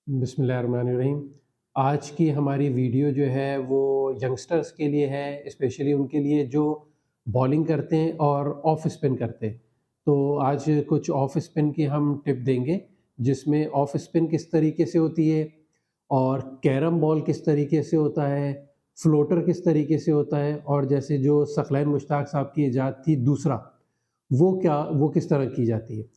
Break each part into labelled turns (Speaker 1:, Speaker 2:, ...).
Speaker 1: बिस्मिल्लाहिर्रहमानिर्रहीम। आज की हमारी वीडियो जो है वो यंगस्टर्स के लिए है, स्पेशली उनके लिए जो बॉलिंग करते हैं और ऑफ स्पिन करते हैं। तो आज कुछ ऑफ स्पिन की हम टिप देंगे, जिसमें ऑफ स्पिन किस तरीके से होती है और कैरम बॉल किस तरीके से होता है, फ्लोटर किस तरीके से होता है और जैसे जो सकलैन मुश्ताक साहब की इजाद थी दूसरा, वो किस तरह की जाती है।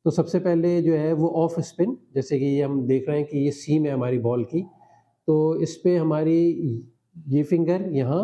Speaker 1: तो सबसे पहले जो है वो ऑफ स्पिन, जैसे कि ये हम देख रहे हैं कि ये सीम है हमारी बॉल की, तो इस पे हमारी ये फिंगर यहाँ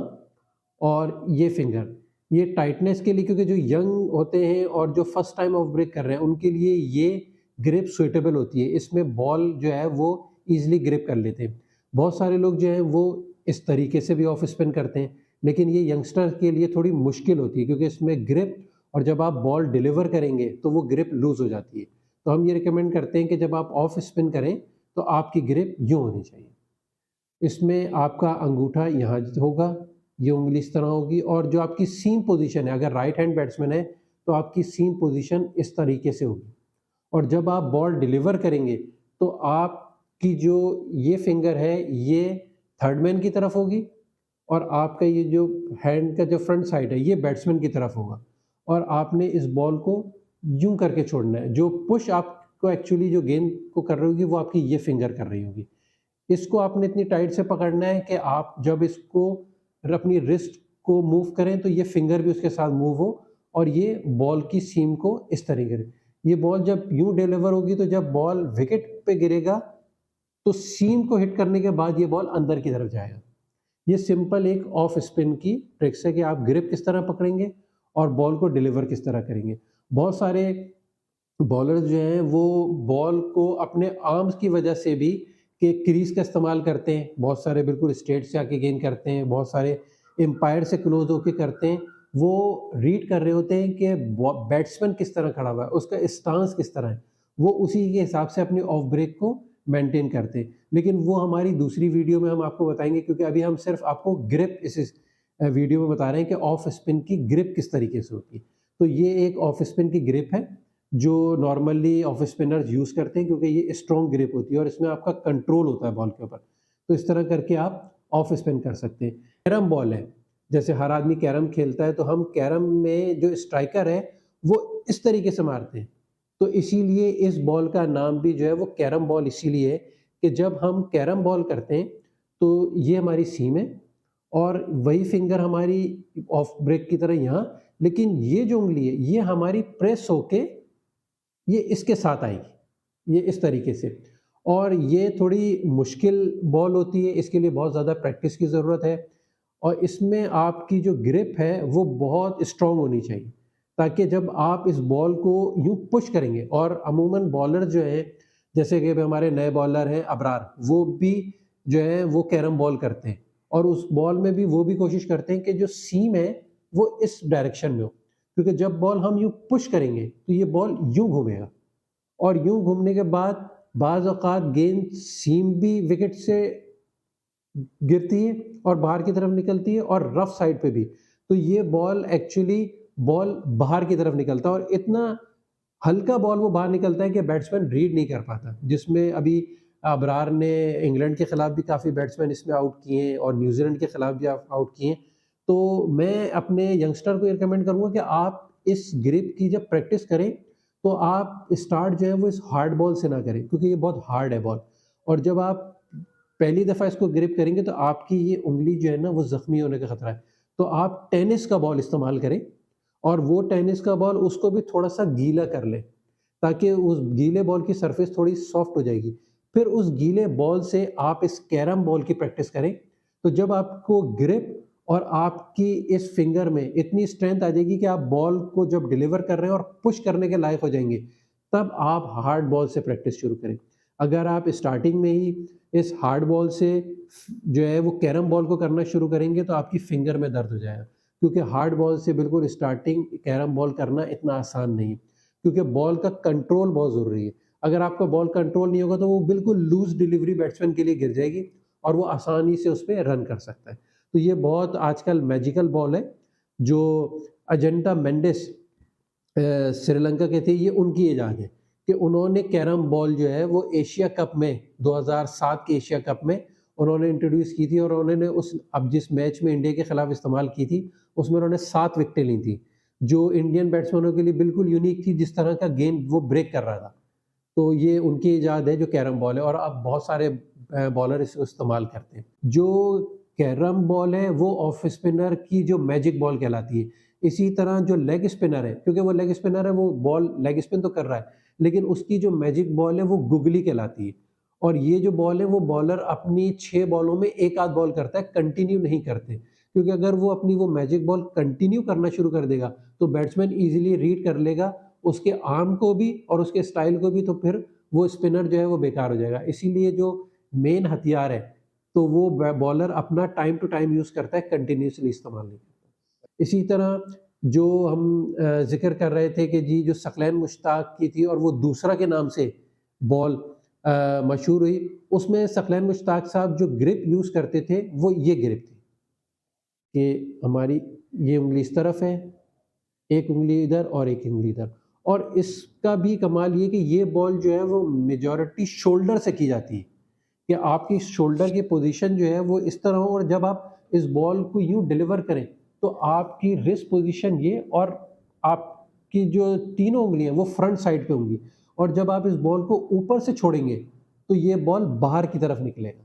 Speaker 1: और ये फिंगर, ये टाइटनेस के लिए, क्योंकि जो यंग होते हैं और जो फर्स्ट टाइम ऑफ ब्रेक कर रहे हैं उनके लिए ये ग्रिप सुइटेबल होती है। इसमें बॉल जो है वो ईज़िली ग्रिप कर लेते हैं। बहुत सारे लोग जो हैं वो इस तरीके से भी ऑफ स्पिन करते हैं, लेकिन ये यंगस्टर के लिए थोड़ी मुश्किल होती है क्योंकि इसमें ग्रिप, और जब आप बॉल डिलीवर करेंगे तो वो ग्रिप लूज़ हो जाती है। तो हम ये रिकमेंड करते हैं कि जब आप ऑफ स्पिन करें तो आपकी ग्रिप यूँ होनी चाहिए। इसमें आपका अंगूठा यहाँ होगा, ये उँगली इस तरह होगी, और जो आपकी सीम पोज़ीशन है, अगर राइट हैंड बैट्समैन है तो आपकी सीम पोज़ीशन इस तरीके से होगी। और जब आप बॉल डिलीवर करेंगे तो आपकी जो ये फिंगर है ये थर्ड मैन की तरफ होगी, और आपका ये जो हैंड का जो फ्रंट साइड है ये बैट्समैन की तरफ होगा, और आपने इस बॉल को यूं करके छोड़ना है। जो पुश आपको एक्चुअली जो गेंद को कर रही होगी वो आपकी ये फिंगर कर रही होगी। इसको आपने इतनी टाइट से पकड़ना है कि आप जब इसको अपनी रिस्ट को मूव करें तो ये फिंगर भी उसके साथ मूव हो, और ये बॉल की सीम को इस तरीके से, ये बॉल जब यूं डिलीवर होगी तो जब बॉल विकेट पे गिरेगा तो सीम को हिट करने के बाद ये बॉल अंदर की तरफ जाएगा। ये सिंपल एक ऑफ स्पिन की ट्रिक्स है कि आप ग्रिप किस तरह पकड़ेंगे और बॉल को डिलीवर किस तरह करेंगे। बहुत सारे बॉलर्स जो हैं वो बॉल को अपने आर्म्स की वजह से भी कि क्रीज का इस्तेमाल करते हैं, बहुत सारे बिल्कुल स्ट्रेट से आके गेंद करते हैं, बहुत सारे एम्पायर से क्लोज होके करते हैं। वो रीड कर रहे होते हैं कि बैट्समैन किस तरह खड़ा हुआ है, उसका स्टांस किस तरह है, वो उसी के हिसाब से अपने ऑफ ब्रेक को मेंटेन करते हैं। लेकिन वो हमारी दूसरी वीडियो में हम आपको बताएंगे, क्योंकि अभी हम सिर्फ आपको ग्रिप इस वीडियो में बता रहे हैं कि ऑफ स्पिन की ग्रिप किस तरीके से होती है। तो ये एक ऑफ स्पिन की ग्रिप है जो नॉर्मली ऑफ स्पिनर्स यूज़ करते हैं, क्योंकि ये स्ट्रॉन्ग ग्रिप होती है और इसमें आपका कंट्रोल होता है बॉल के ऊपर। तो इस तरह करके आप ऑफ स्पिन कर सकते हैं। कैरम बॉल है, जैसे हर आदमी कैरम खेलता है, तो हम कैरम में जो स्ट्राइकर है वो इस तरीके से मारते हैं। तो इसीलिए इस बॉल का नाम भी जो है वो कैरम बॉल इसीलिए है कि जब हम कैरम बॉल करते हैं तो ये हमारी सीम है और वही फिंगर हमारी ऑफ ब्रेक की तरह यहाँ, लेकिन ये जो उँगली है ये हमारी प्रेस होके ये इसके साथ आएगी, ये इस तरीके से। और ये थोड़ी मुश्किल बॉल होती है, इसके लिए बहुत ज़्यादा प्रैक्टिस की ज़रूरत है, और इसमें आपकी जो ग्रिप है वो बहुत स्ट्रॉन्ग होनी चाहिए, ताकि जब आप इस बॉल को यूँ पुश करेंगे, और अमूमन बॉलर जो हैं, जैसे कि अभी हमारे नए बॉलर हैं अबरार, वो भी जो है वो कैरम बॉल करते हैं, और उस बॉल में भी वो भी कोशिश करते हैं कि जो सीम है वो इस डायरेक्शन में हो, क्योंकि जब बॉल हम यूँ पुश करेंगे तो ये बॉल यूँ घूमेगा, और यूँ घूमने के बाद बाज़ औक़ात गेंद सीम भी विकेट से गिरती है और बाहर की तरफ निकलती है, और रफ साइड पे भी। तो ये बॉल एक्चुअली बॉल बाहर की तरफ निकलता है, और इतना हल्का बॉल वो बाहर निकलता है कि बैट्समैन रीड नहीं कर पाता। जिसमें अभी अबरार ने इंग्लैंड के खिलाफ भी काफ़ी बैट्समैन इसमें आउट किए हैं और न्यूज़ीलैंड के खिलाफ भी आउट किए हैं। तो मैं अपने यंगस्टर को ये रिकमेंड करूँगा कि आप इस ग्रिप की जब प्रैक्टिस करें तो आप स्टार्ट जो है वो इस हार्ड बॉल से ना करें, क्योंकि ये बहुत हार्ड है बॉल, और जब आप पहली दफ़ा इसको ग्रिप करेंगे तो आपकी ये उँगली जो है ना वो ज़ख्मी होने का खतरा है। तो आप टेनिस का बॉल इस्तेमाल करें, और वो टेनिस का बॉल उसको भी थोड़ा-सा गीला कर लें, ताकि उस गीले बॉल की सरफेस थोड़ी सॉफ्ट हो जाएगी। फिर उस गीले बॉल से आप इस कैरम बॉल की प्रैक्टिस करें, तो जब आपको ग्रिप और आपकी इस फिंगर में इतनी स्ट्रेंथ आ जाएगी कि आप बॉल को जब डिलीवर कर रहे हैं और पुश करने के लायक हो जाएँगे, तब आप हार्ड बॉल से प्रैक्टिस शुरू करें। अगर आप स्टार्टिंग में ही इस हार्ड बॉल से जो है वो कैरम बॉल को करना शुरू करेंगे तो आपकी फिंगर में दर्द हो जाएगा, क्योंकि हार्ड बॉल से बिल्कुल स्टार्टिंग कैरम बॉल करना इतना आसान नहीं है, क्योंकि बॉल का कंट्रोल बहुत ज़रूरी है। अगर आपका बॉल कंट्रोल नहीं होगा तो वो बिल्कुल लूज़ डिलीवरी बैट्समैन के लिए गिर जाएगी, और वो आसानी से उसपे रन कर सकता है। तो ये बहुत आजकल मैजिकल बॉल है, जो अजंता मेंडिस श्रीलंका के थे, ये उनकी इजाद है कि उन्होंने कैरम बॉल जो है वो एशिया कप में 2007 के एशिया कप में उन्होंने इंट्रोड्यूस की थी और उन्होंने अब जिस मैच में इंडिया के खिलाफ इस्तेमाल की थी उसमें उन्होंने 7 विकेटें ली थी, जो इंडियन बैट्समैनों के लिए बिल्कुल यूनिक थी, जिस तरह का गेंद वो ब्रेक कर रहा था। तो ये उनकी इजाद है जो कैरम बॉल है, और अब बहुत सारे बॉलर इसको इस्तेमाल करते हैं। जो कैरम बॉल है वो ऑफ स्पिनर की जो मैजिक बॉल कहलाती है। इसी तरह जो लेग स्पिनर है, क्योंकि वो लेग स्पिनर है, वो बॉल लेग स्पिन तो कर रहा है, लेकिन उसकी जो मैजिक बॉल है वो गुगली कहलाती है। और ये जो बॉल है वो बॉलर अपनी 6 बॉलों में 1 आध बॉल करता है, कंटिन्यू नहीं करते। क्योंकि अगर वो अपनी वो मैजिक बॉल कंटिन्यू करना शुरू कर देगा तो बैट्समैन ईज़िली रीड कर लेगा उसके आर्म को भी और उसके स्टाइल को भी, तो फिर वो स्पिनर जो है वो बेकार हो जाएगा। इसीलिए जो मेन हथियार है, तो वो बॉलर अपना टाइम टू टाइम यूज़ करता है, कंटिन्यूअसली इस्तेमाल नहीं करता। इसी तरह जो हम ज़िक्र कर रहे थे कि जी जो सकलैन मुश्ताक की थी और वो दूसरा के नाम से बॉल मशहूर हुई, उसमें सकलैन मुश्ताक साहब जो ग्रिप यूज़ करते थे वो ये ग्रिप थी कि हमारी ये उँगली इस तरफ है, एक उँगली इधर और एक उँगली इधर। और इसका भी कमाल ये कि ये बॉल जो है वो मेजॉरिटी शोल्डर से की जाती है, कि आपकी शोल्डर की पोज़ीशन जो है वो इस तरह हो, और जब आप इस बॉल को यूँ डिलीवर करें, तो आपकी रिस्ट पोज़ीशन ये, और आपकी जो तीनों उँगलियाँ वो फ्रंट साइड पे होंगी, और जब आप इस बॉल को ऊपर से छोड़ेंगे, तो ये बॉल बाहर की तरफ निकलेगा।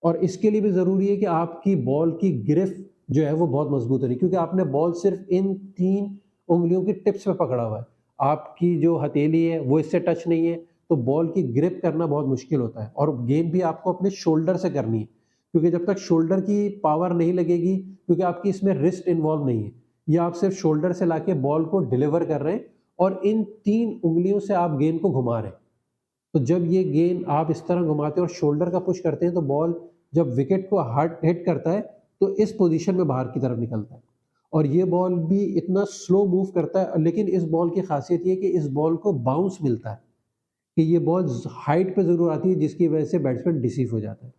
Speaker 1: और इसके लिए भी ज़रूरी है कि आपकी बॉल की ग्रिप जो है वो बहुत मज़बूत होनी, क्योंकि आपने बॉल सिर्फ़ इन 3 उँगलियों की टिप्स पे पकड़ा हुआ है। आपकी जो हथेली है वो इससे टच नहीं है, तो बॉल की ग्रिप करना बहुत मुश्किल होता है, और गेंद भी आपको अपने शोल्डर से करनी है, क्योंकि जब तक शोल्डर की पावर नहीं लगेगी, क्योंकि आपकी इसमें रिस्ट इन्वॉल्व नहीं है। ये आप सिर्फ़ शोल्डर से लाके बॉल को डिलीवर कर रहे हैं और इन 3 उँगलियों से आप गेंद को घुमा रहे हैं। तो जब ये गेंद आप इस तरह घुमाते हैं और शोल्डर का पुश करते हैं, तो बॉल जब विकेट को हार्ड हिट करता है तो इस पोजीशन में बाहर की तरफ निकलता है। और ये बॉल भी इतना स्लो मूव करता है, लेकिन इस बॉल की खासियत ये है कि इस बॉल को बाउंस मिलता है, कि ये बॉल हाइट पे ज़रूर आती है, जिसकी वजह से बैट्समैन डिसीव हो जाता है।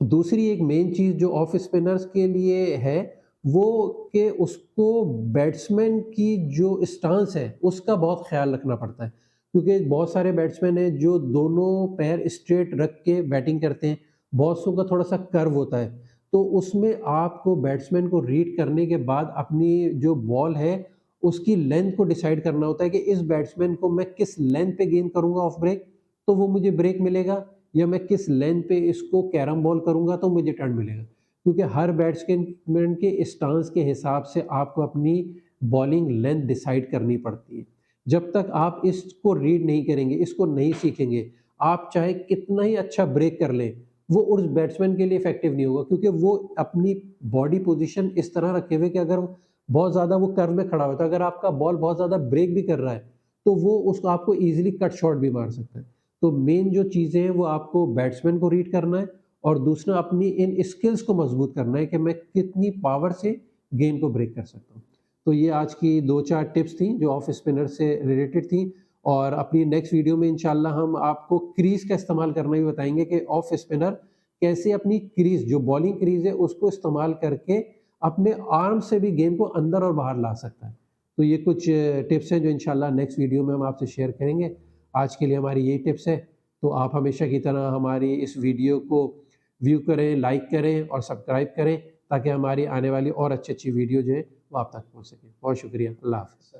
Speaker 1: दूसरी एक मेन चीज़ जो ऑफ स्पिनर्स के लिए है, वो कि उसको बैट्समैन की जो स्टांस है, उसका बहुत ख़्याल रखना पड़ता है। क्योंकि बहुत सारे बैट्समैन हैं जो दोनों पैर स्ट्रेट रख के बैटिंग करते हैं, बहुत सौ का थोड़ा-सा कर्व होता है। तो उसमें आपको बैट्समैन को रीड करने के बाद अपनी जो बॉल है, उसकी लेंथ को डिसाइड करना होता है कि इस बैट्समैन को मैं किस लेंथ पे गेंद करूँगा ऑफ ब्रेक, तो वो मुझे ब्रेक मिलेगा, या मैं किस लेंथ पे इसको कैरम बॉल करूँगा तो मुझे टर्न मिलेगा। क्योंकि हर बैट्समैन के स्टांस के हिसाब से आपको अपनी बॉलिंग लेंथ डिसाइड करनी पड़ती है। जब तक आप इसको रीड नहीं करेंगे, इसको नहीं सीखेंगे, आप चाहे कितना ही अच्छा ब्रेक कर लें, वो उस बैट्समैन के लिए इफ़ेक्टिव नहीं होगा, क्योंकि वो अपनी बॉडी पोज़ीशन इस तरह रखे हुए कि अगर बहुत ज़्यादा वो कर्व में खड़ा हुआ है, तो अगर आपका बॉल बहुत ज़्यादा ब्रेक भी कर रहा है, तो वो उसको आपको ईज़िली कट शॉट भी मार सकता है। तो मेन जो चीज़ें हैं वो आपको बैट्समैन को रीड करना है, और दूसरा अपनी इन स्किल्स को मजबूत करना है कि मैं कितनी पावर से गेंद को ब्रेक कर सकता हूँ। तो ये आज की 2-4 टिप्स थी जो ऑफ स्पिनर से रिलेटेड थी, और अपनी नेक्स्ट वीडियो में इंशाल्लाह हम आपको क्रीज़ का इस्तेमाल करना भी बताएँगे कि ऑफ स्पिनर कैसे अपनी क्रीज़, जो बॉलिंग क्रीज़ है, उसको इस्तेमाल करके अपने आर्म से भी गेंद को अंदर और बाहर ला सकता है। तो ये कुछ टिप्स हैं जो इंशाल्लाह नेक्स्ट वीडियो में हम आपसे शेयर करेंगे। आज के लिए हमारी यही टिप्स है। तो आप हमेशा की तरह हमारी इस वीडियो को व्यू करें, लाइक करें और सब्सक्राइब करें, ताकि हमारी आने वाली और अच्छी-अच्छी वीडियो जो है वो आप तक पहुँच सके। बहुत शुक्रिया। अल्लाह हाफ़िज़।